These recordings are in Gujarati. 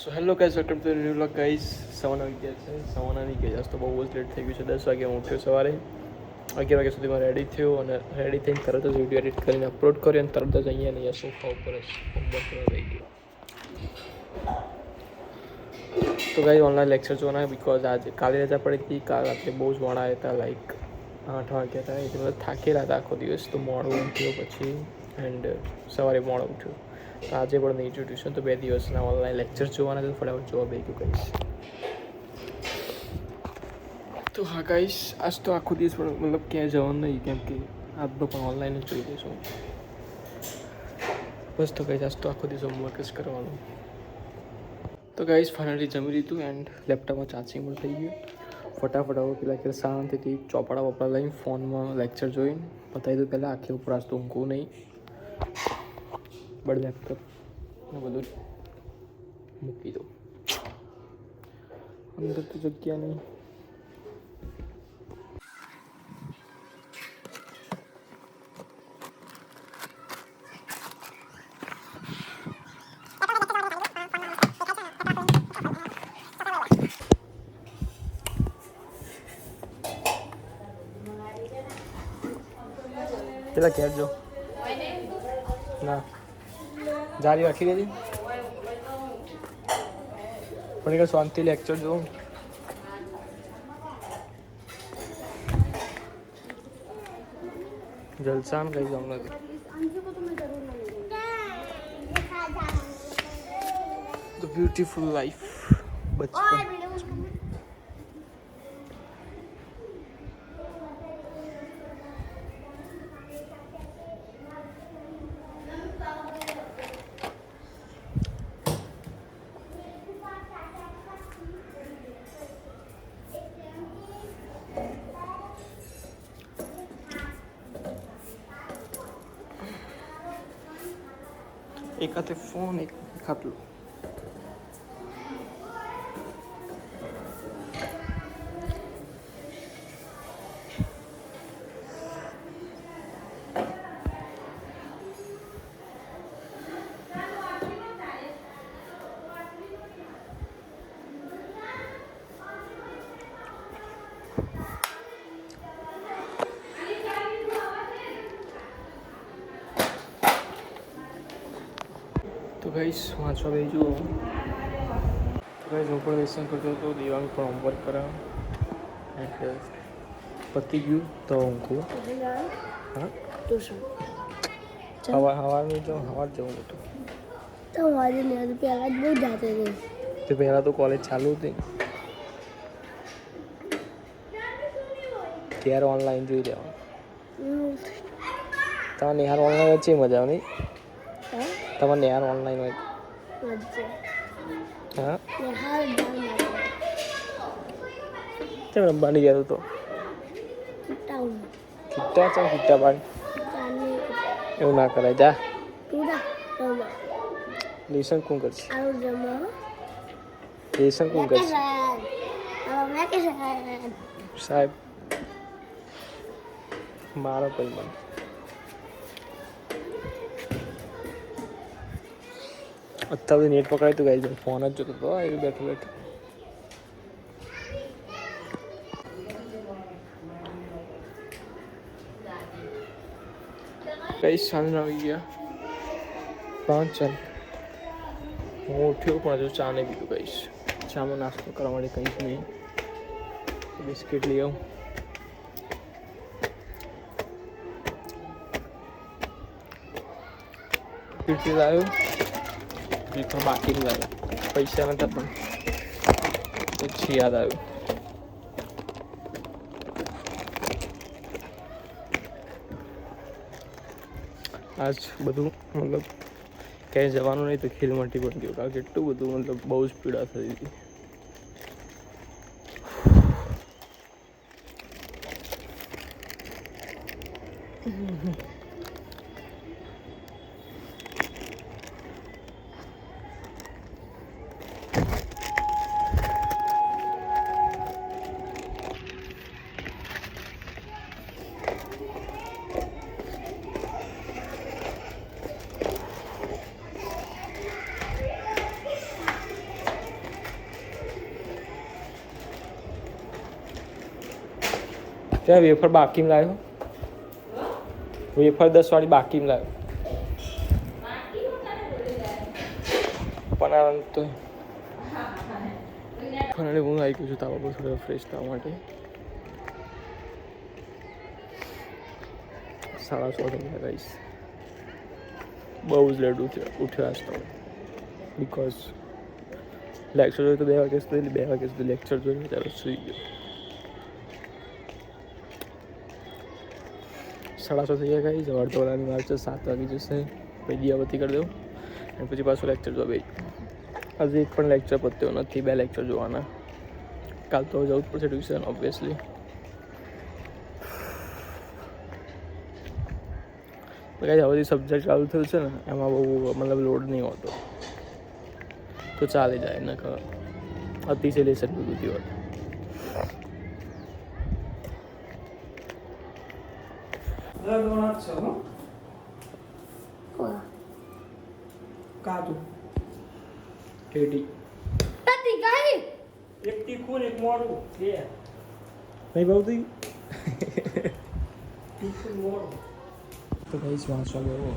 So hello guys, welcome to new vlog guys. સવારના વાગ્યા છે, સવારના નહીં ગયા, આજ તો બહુ જ લેટ થઈ ગયું છે. 10 વાગે હું ઉઠ્યો, સવારે 11 વાગ્યા સુધીમાં રેડી થયો અને રેડી થઈને તરત જ વિડીયો એડિટ કરીને અપલોડ કર્યો અને તરત જ અહીંયા સોફા ઉપર જ હોમવર્ક કરવા રહી ગયો. તો ગાઈઝ ઓનલાઈન લેક્ચર જોવાના બિકોઝ આજે કાલે રજા પડી હતી. કાલ રાત્રે બહુ જ મોડા આવ્યા હતા, લાઈક 8 વાગ્યા હતા. એટલે બધા થાકેલા હતા આખો દિવસ, તો મોડું ઉઠ્યો પછી એન્ડ સવારે મોડો ઉઠ્યો. તો આજે પણ નહીં જોયું ટ્યુશન, તો 2 દિવસના ઓનલાઈન લેક્ચર જોવાના છે. ફટાફટ જોવા બે ગયું કહીશ. તો હા ગાઈશ, આજ તો આખો દિવસ પણ મતલબ ક્યાંય જવાનું નહીં, કેમ કે આજનો પણ ઓનલાઈન જ જોઈ દઈશું. બસ તો ગાઈશ, આજ તો આખો દિવસ હોમવર્ક જ કરવાનું. તો ગાઈશ ફાઇનલી જમી લીધું એન્ડ લેપટોપમાં ચાર્જિંગ પણ થઈ ગયું. ફટાફટ હવે પેલા કે શાંતિથી ચોપડા વપડા લઈને ફોનમાં લેક્ચર જોઈને પતાવી દઉં. પહેલાં આખી ઉપર આજ તો ઊંઘવું નહીં, બળ લેપટોપ ને બધું મૂકી દો. અંદર તો જગ્યા નહીં. પેલા ઘેર જો ના જારી રાખી દેજે, પણ એક શાંતિ લેક્ચર જો. જલસાન કઈ જવું નથી. ધ બ્યુટીફુલ લાઈફ બચપન. એક હાથે ફોન, એક ખાટલું. તો ગાઈસ વાંચવા બે જુઓ. તો ગાઈસ હું પણ લેસન કરતો હતો, દેવાંગ પણ હોમવર્ક કરાવ એટલે પતી ગયું. તો ઊંઘું. હા સવારનું જો સવાર જવું હતું. તો મારી ને પહેલાં જ બહુ જાતે હતી. તો પહેલાં તો કોલેજ ચાલુ હતી, ત્યારે ઓનલાઈન જોઈ લેવાનું. તમારે નિહાર ઓનલાઈન વચ્ચે મજા આવે નહીં? તમારે નિહાર ઓનલાઈન હોય હા? કેમ રમવાની ગયા તો કિટ્ટા છે? કિટ્ટા પાડ એવું ના કરાય. જા લેસન કોણ કરશે? લેસન કોણ કરશે? સાહેબ મારો કોઈ મને અત્યારે નેટ પકડાય તો ગાઈ ફોન જ જોતો હતો એ બેઠો બેઠો. કઈ સાંજ આવી ગયા 5 ચાલ. હું ઉઠ્યો પણ હજુ ચા નહીં પીધું. કહીશ ચામાં નાસ્તો કરવા માટે કંઈક નહીં, બિસ્કિટ લઈ આવું. પીટી લાવ્યો, પણ બાકી નહીં લાવ્યો. પૈસા નતા પણ પછી યાદ આવ્યું. આજ બધું મતલબ ક્યાંય જવાનું નહીં તો ખેલ મટી પણ ગયું, કારણ કે એટલું બધું મતલબ બહુ જ પીડા થઈ હતી. ત્યાં વેફર બાકીમાં લાવ્યો, વેફર 10 વાળી બાકીમાં લાવ્યો પણ તો ફાઇનલી હું આવી ગયું છું તાવા પર થોડો ફ્રેશ થવા માટે. 6:30 થઈ ગયા ગાઈસ. બહુ જ લેટ ઉઠ્યો આજ તો, બિકોઝ લેક્ચર જોયું તો 2 વાગ્યા સુધી લેક્ચર જોયું ત્યારે સુઈ ગયો. 6:30 થઈ ગયા ગાઈસ. અડધોલાની વાર છે, 7 વાગી જશે પછી દિયાબત્તી કરી દઉં અને પછી પાછું લેક્ચર જોવા બેસી. હજી એક પણ લેક્ચર પત્યો નથી, 2 લેક્ચર જોવાના. કાલ તો જવું જ પડશે ટ્યુશન ઓબ્વિયસલી. કાંઈ હવે સબ્જેક્ટ ચાલુ થયું છે ને એમાં બહુ મતલબ લોડ નહીં હોતો તો ચાલી જાય ને અતિશય લેસન બધું હોય. કાજુ ટેટી એક તીખું એક મોડું બે નહીં બહુ થઈ તીખું મોડું. તો ગાઈસ વાંચવા ગયો.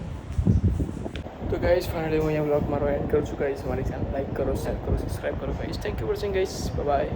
તો ગાઈસ ફાઇનલી હું અહીંયા વ્લોગ મારો એન્ડ કરું છું. ગાઈસ મારી ચેનલ લાઈક કરો, શેર કરો, સબસ્ક્રાઈબ કરો guys. Thank you for watching guys. Bye bye.